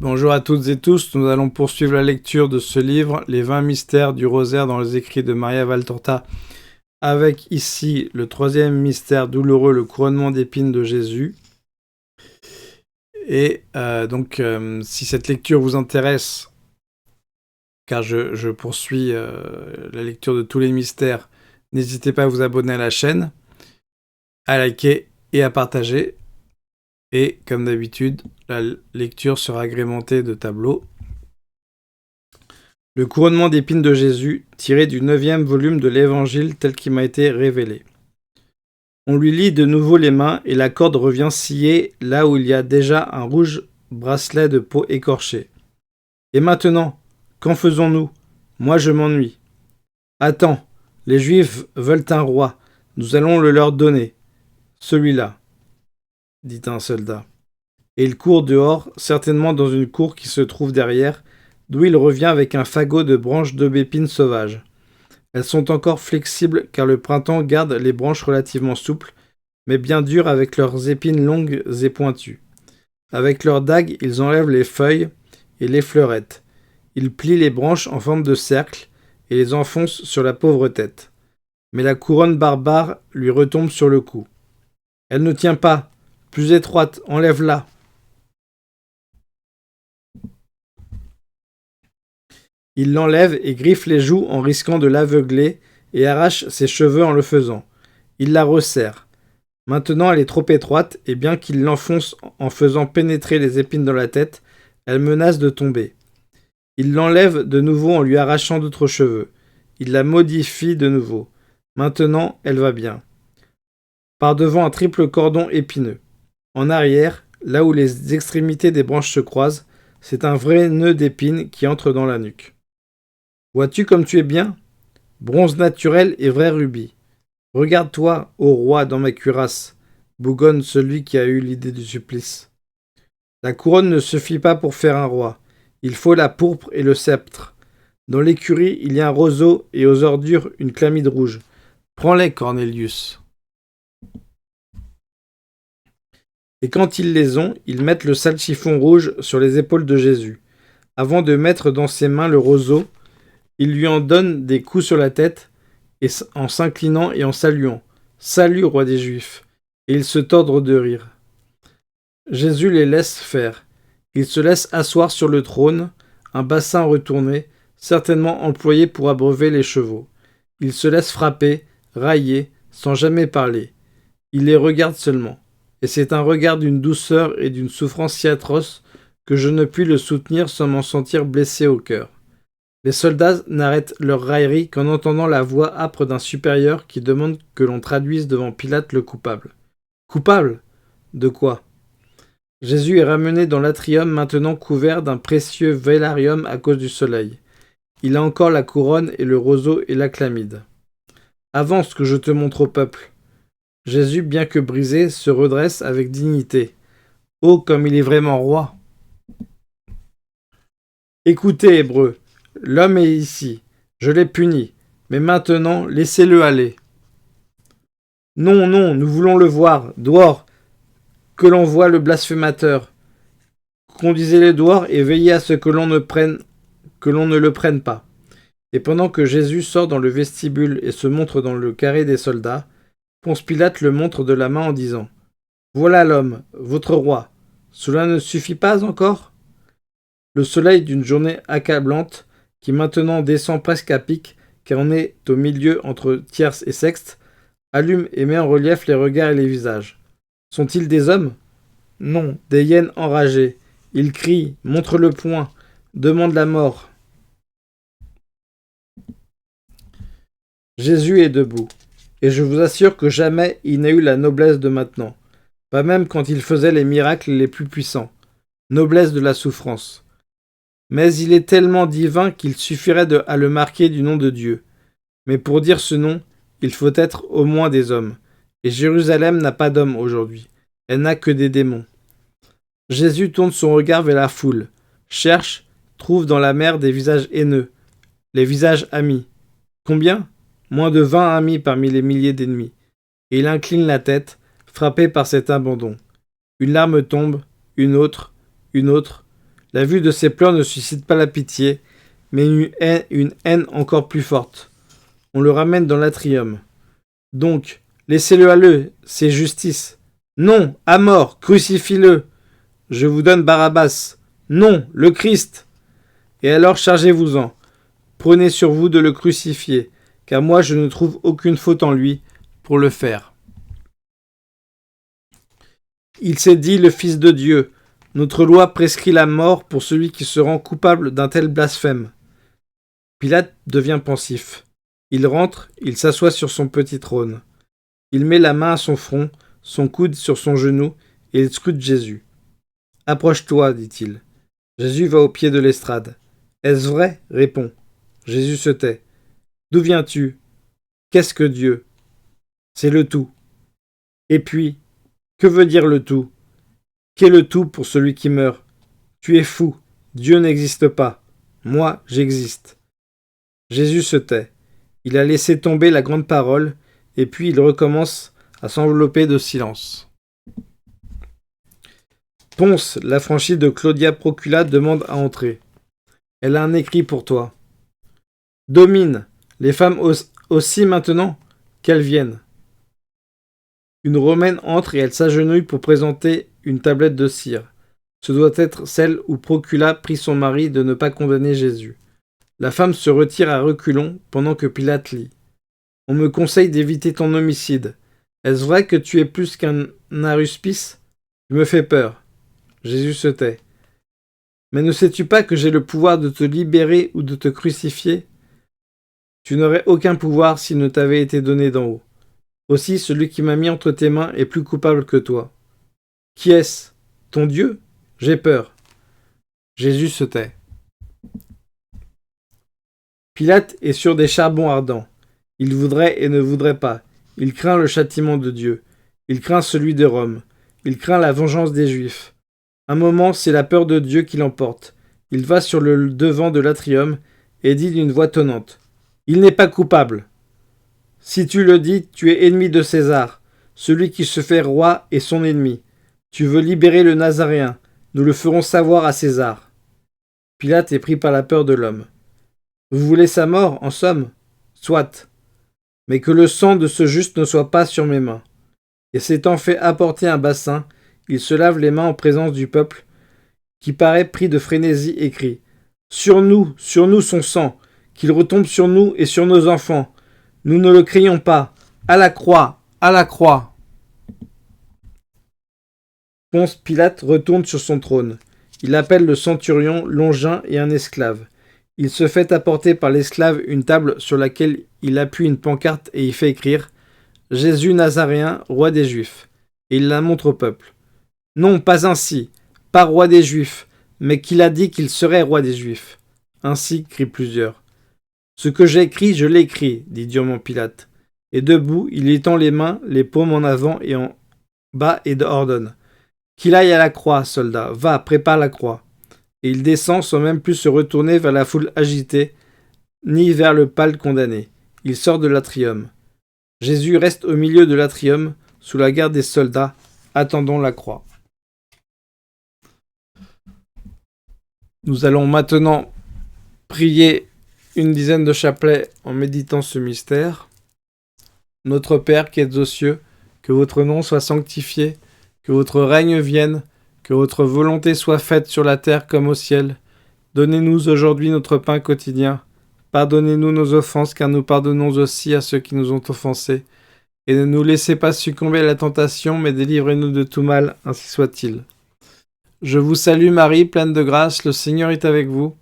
Bonjour à toutes et tous, nous allons poursuivre la lecture de ce livre, Les 20 mystères du rosaire dans les écrits de Maria Valtorta, avec ici le troisième mystère douloureux, le couronnement d'épines de Jésus. Et si cette lecture vous intéresse, car je poursuis la lecture de tous les mystères, n'hésitez pas à vous abonner à la chaîne, à liker et à partager. Et comme d'habitude, la lecture sera agrémentée de tableaux. Le couronnement d'épines de Jésus, tiré du 9e volume de l'Évangile tel qu'il m'a été révélé. On lui lie de nouveau les mains et la corde revient scier là où il y a déjà un rouge bracelet de peau écorchée. Et maintenant, qu'en faisons-nous ? Moi je m'ennuie. Attends, les Juifs veulent un roi, nous allons le leur donner. Celui-là, dit un soldat. Et il court dehors, certainement dans une cour qui se trouve derrière, d'où il revient avec un fagot de branches d'aubépines sauvages. Elles sont encore flexibles car le printemps garde les branches relativement souples, mais bien dures avec leurs épines longues et pointues. Avec leurs dagues, ils enlèvent les feuilles et les fleurettes. Ils plient les branches en forme de cercle et les enfoncent sur la pauvre tête. Mais la couronne barbare lui retombe sur le cou. Elle ne tient pas. Plus étroite, enlève-la. Il l'enlève et griffe les joues en risquant de l'aveugler et arrache ses cheveux en le faisant. Il la resserre. Maintenant elle est trop étroite et bien qu'il l'enfonce en faisant pénétrer les épines dans la tête, elle menace de tomber. Il l'enlève de nouveau en lui arrachant d'autres cheveux. Il la modifie de nouveau. Maintenant elle va bien. Par devant un triple cordon épineux. En arrière, là où les extrémités des branches se croisent, c'est un vrai nœud d'épines qui entre dans la nuque. Vois-tu comme tu es bien ? Bronze naturel et vrai rubis. Regarde-toi, ô roi, dans ma cuirasse, bougonne celui qui a eu l'idée du supplice. La couronne ne suffit pas pour faire un roi. Il faut la pourpre et le sceptre. Dans l'écurie, il y a un roseau et aux ordures une chlamyde rouge. Prends-les, Cornelius. Et quand ils les ont, ils mettent le sale chiffon rouge sur les épaules de Jésus. Avant de mettre dans ses mains le roseau, ils lui en donnent des coups sur la tête, et en s'inclinant et en saluant. Salut, roi des Juifs. Et ils se tordent de rire. Jésus les laisse faire. Il se laisse asseoir sur le trône, un bassin retourné, certainement employé pour abreuver les chevaux. Il se laisse frapper, railler, sans jamais parler. Il les regarde seulement. Et c'est un regard d'une douceur et d'une souffrance si atroces que je ne puis le soutenir sans m'en sentir blessé au cœur. Les soldats n'arrêtent leur raillerie qu'en entendant la voix âpre d'un supérieur qui demande que l'on traduise devant Pilate le coupable. Coupable ? De quoi ? Jésus est ramené dans l'atrium maintenant couvert d'un précieux vélarium à cause du soleil. Il a encore la couronne et le roseau et la chlamyde. Avance que je te montre au peuple. Jésus, bien que brisé, se redresse avec dignité. Oh, comme il est vraiment roi ! Écoutez, Hébreux, l'homme est ici. Je l'ai puni. Mais maintenant, laissez-le aller. Non, non, nous voulons le voir. Dehors, que l'on voie le blasphémateur. Conduisez-le dehors et veillez à ce que l'on ne le prenne pas. Et pendant que Jésus sort dans le vestibule et se montre dans le carré des soldats, Ponce Pilate le montre de la main en disant « Voilà l'homme, votre roi. Cela ne suffit pas encore ?» Le soleil d'une journée accablante, qui maintenant descend presque à pic, car on est au milieu entre tierce et sexte, allume et met en relief les regards et les visages. Sont-ils des hommes ? Non, des hyènes enragées. Ils crient, montrent le poing, demandent la mort. Jésus est debout, et je vous assure que jamais il n'a eu la noblesse de maintenant, pas même quand il faisait les miracles les plus puissants. Noblesse de la souffrance. Mais il est tellement divin qu'il suffirait à le marquer du nom de Dieu. Mais pour dire ce nom, il faut être au moins des hommes. Et Jérusalem n'a pas d'hommes aujourd'hui. Elle n'a que des démons. Jésus tourne son regard vers la foule, cherche, trouve dans la mer des visages haineux, les visages amis. Combien ? Moins de 20 amis parmi les milliers d'ennemis. Et il incline la tête, frappé par cet abandon. Une larme tombe, une autre. La vue de ses pleurs ne suscite pas la pitié, mais une haine encore plus forte. On le ramène dans l'atrium. Donc, laissez-le aller, c'est justice. Non, à mort, crucifie-le. Je vous donne Barabbas. Non, le Christ. Et alors chargez-vous-en. Prenez sur vous de le crucifier, car moi je ne trouve aucune faute en lui pour le faire. Il s'est dit le Fils de Dieu. Notre loi prescrit la mort pour celui qui se rend coupable d'un tel blasphème. Pilate devient pensif. Il rentre, il s'assoit sur son petit trône. Il met la main à son front, son coude sur son genou, et il scrute Jésus. « Approche-toi, dit-il. » Jésus va au pied de l'estrade. « Est-ce vrai ?» répond. Jésus se tait. « D'où viens-tu ? Qu'est-ce que Dieu ? C'est le tout. Et puis, que veut dire le tout ? Qu'est le tout pour celui qui meurt ? Tu es fou. Dieu n'existe pas. Moi, j'existe. » Jésus se tait. Il a laissé tomber la grande parole, et puis il recommence à s'envelopper de silence. Ponce, l'affranchi de Claudia Procula, demande à entrer. Elle a un écrit pour toi. Domine, les femmes aussi maintenant, qu'elles viennent. Une Romaine entre et elle s'agenouille pour présenter une tablette de cire. Ce doit être celle où Procula prie son mari de ne pas condamner Jésus. La femme se retire à reculons pendant que Pilate lit. On me conseille d'éviter ton homicide. Est-ce vrai que tu es plus qu'un aruspice ? Tu me fais peur. Jésus se tait. Mais ne sais-tu pas que j'ai le pouvoir de te libérer ou de te crucifier ? Tu n'aurais aucun pouvoir s'il ne t'avait été donné d'en haut. Aussi, celui qui m'a mis entre tes mains est plus coupable que toi. Qui est-ce ? Ton Dieu ? J'ai peur. Jésus se tait. Pilate est sur des charbons ardents. Il voudrait et ne voudrait pas. Il craint le châtiment de Dieu. Il craint celui de Rome. Il craint la vengeance des Juifs. Un moment, c'est la peur de Dieu qui l'emporte. Il va sur le devant de l'atrium et dit d'une voix tonnante : « Il n'est pas coupable. Si tu le dis, tu es ennemi de César. Celui qui se fait roi est son ennemi. Tu veux libérer le Nazaréen. Nous le ferons savoir à César. » Pilate est pris par la peur de l'homme. « Vous voulez sa mort, en somme ? Soit. Mais que le sang de ce juste ne soit pas sur mes mains. » Et s'étant fait apporter un bassin, il se lave les mains en présence du peuple, qui paraît pris de frénésie et crie : « sur nous son sang, qu'il retombe sur nous et sur nos enfants. Nous ne le craignons pas. À la croix, à la croix. » Ponce Pilate retourne sur son trône. Il appelle le centurion, Longin et un esclave. Il se fait apporter par l'esclave une table sur laquelle il appuie une pancarte et y fait écrire « Jésus Nazaréen, roi des Juifs ». Et il la montre au peuple. « Non, pas ainsi, pas roi des Juifs, mais qu'il a dit qu'il serait roi des Juifs. » Ainsi crient plusieurs. « Ce que j'ai écrit, je l'ai écrit, » dit durement Pilate. Et debout, il étend les mains, les paumes en avant et en bas et ordonne : « Qu'il aille à la croix, soldat, va, prépare la croix. » Et il descend sans même plus se retourner vers la foule agitée, ni vers le pâle condamné. Il sort de l'atrium. Jésus reste au milieu de l'atrium, sous la garde des soldats, attendant la croix. Nous allons maintenant prier une dizaine de chapelets en méditant ce mystère. Notre Père qui êtes aux cieux, que votre nom soit sanctifié, que votre règne vienne, que votre volonté soit faite sur la terre comme au ciel. Donnez-nous aujourd'hui notre pain quotidien. Pardonnez-nous nos offenses, car nous pardonnons aussi à ceux qui nous ont offensés. Et ne nous laissez pas succomber à la tentation, mais délivrez-nous de tout mal, ainsi soit-il. Je vous salue Marie, pleine de grâce, le Seigneur est avec vous.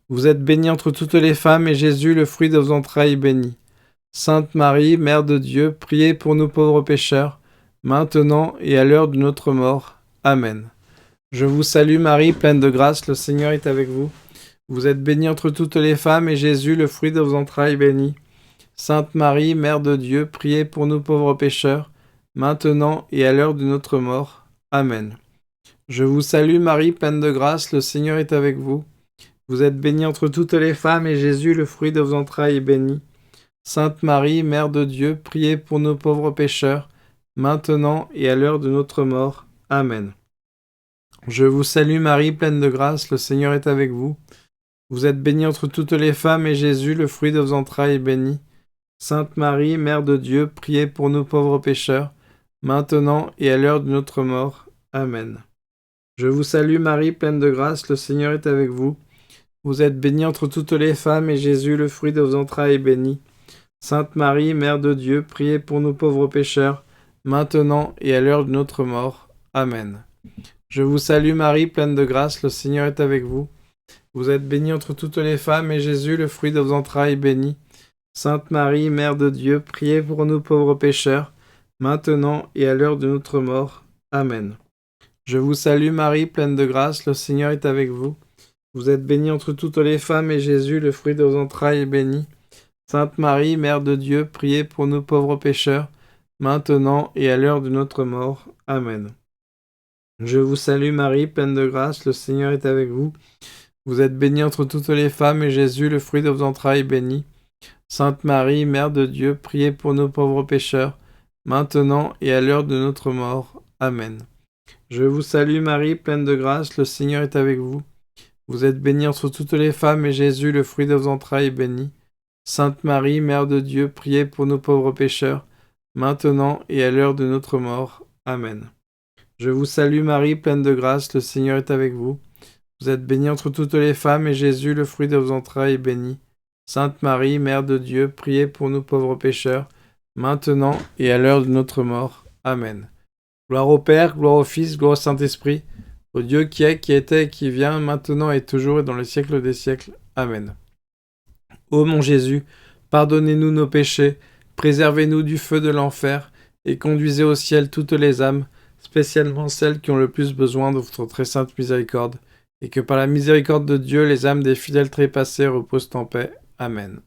Vous êtes bénie entre toutes les femmes, et Jésus, le fruit de vos entrailles, est béni. Sainte Marie, Mère de Dieu, priez pour nous pauvres pécheurs, maintenant et à l'heure de notre mort. Amen. Je vous salue Marie, pleine de grâce, le Seigneur est avec vous. Vous êtes bénie entre toutes les femmes, et Jésus, le fruit de vos entrailles, est béni. Sainte Marie, Mère de Dieu, priez pour nous pauvres pécheurs, maintenant et à l'heure de notre mort. Amen. Je vous salue Marie, pleine de grâce, le Seigneur est avec vous. Vous êtes bénie entre toutes les femmes, et Jésus, le fruit de vos entrailles, est béni. Sainte Marie, Mère de Dieu, priez pour nos pauvres pécheurs, maintenant et à l'heure de notre mort. Amen. Je vous salue Marie, pleine de grâce, le Seigneur est avec vous. Vous êtes bénie entre toutes les femmes, et Jésus, le fruit de vos entrailles, est béni. Sainte Marie, Mère de Dieu, priez pour nous pauvres pécheurs, maintenant et à l'heure de notre mort. Amen. Je vous salue Marie, pleine de grâce, le Seigneur est avec vous. Vous êtes bénie entre toutes les femmes, et Jésus, le fruit de vos entrailles, est béni. Sainte Marie, Mère de Dieu, priez pour nous pauvres pécheurs, maintenant et à l'heure de notre mort. Amen. Je vous salue Marie, pleine de grâce, le Seigneur est avec vous. Vous êtes bénie entre toutes les femmes, et Jésus, le fruit de vos entrailles, est béni. Sainte Marie, Mère de Dieu, priez pour nous pauvres pécheurs, maintenant et à l'heure de notre mort. Amen. Je vous salue Marie, pleine de grâce, le Seigneur est avec vous. Vous êtes bénie entre toutes les femmes, et Jésus, le fruit de vos entrailles, est béni. Sainte Marie, Mère de Dieu, priez pour nous pauvres pécheurs, maintenant et à l'heure de notre mort. Amen. Je vous salue Marie, pleine de grâce, le Seigneur est avec vous. Vous êtes bénie entre toutes les femmes, et Jésus, le fruit de vos entrailles, est béni. Sainte Marie, Mère de Dieu, priez pour nous pauvres pécheurs, maintenant et à l'heure de notre mort. Amen. Je vous salue Marie, pleine de grâce, le Seigneur est avec vous. Vous êtes bénie entre toutes les femmes, et Jésus, le fruit de vos entrailles, est béni. Sainte Marie, Mère de Dieu, priez pour nous pauvres pécheurs, maintenant et à l'heure de notre mort. Amen. Je vous salue Marie, pleine de grâce, le Seigneur est avec vous. Vous êtes bénie entre toutes les femmes, et Jésus, le fruit de vos entrailles, est béni. Sainte Marie, Mère de Dieu, priez pour nous pauvres pécheurs, maintenant et à l'heure de notre mort. Amen. Gloire au Père, gloire au Fils, gloire au Saint-Esprit, au Dieu qui est, qui était et qui vient, maintenant et toujours et dans les siècles des siècles. Amen. Ô mon Jésus, pardonnez-nous nos péchés, préservez-nous du feu de l'enfer, et conduisez au ciel toutes les âmes, spécialement celles qui ont le plus besoin de votre très sainte miséricorde, et que par la miséricorde de Dieu, les âmes des fidèles trépassés reposent en paix. Amen.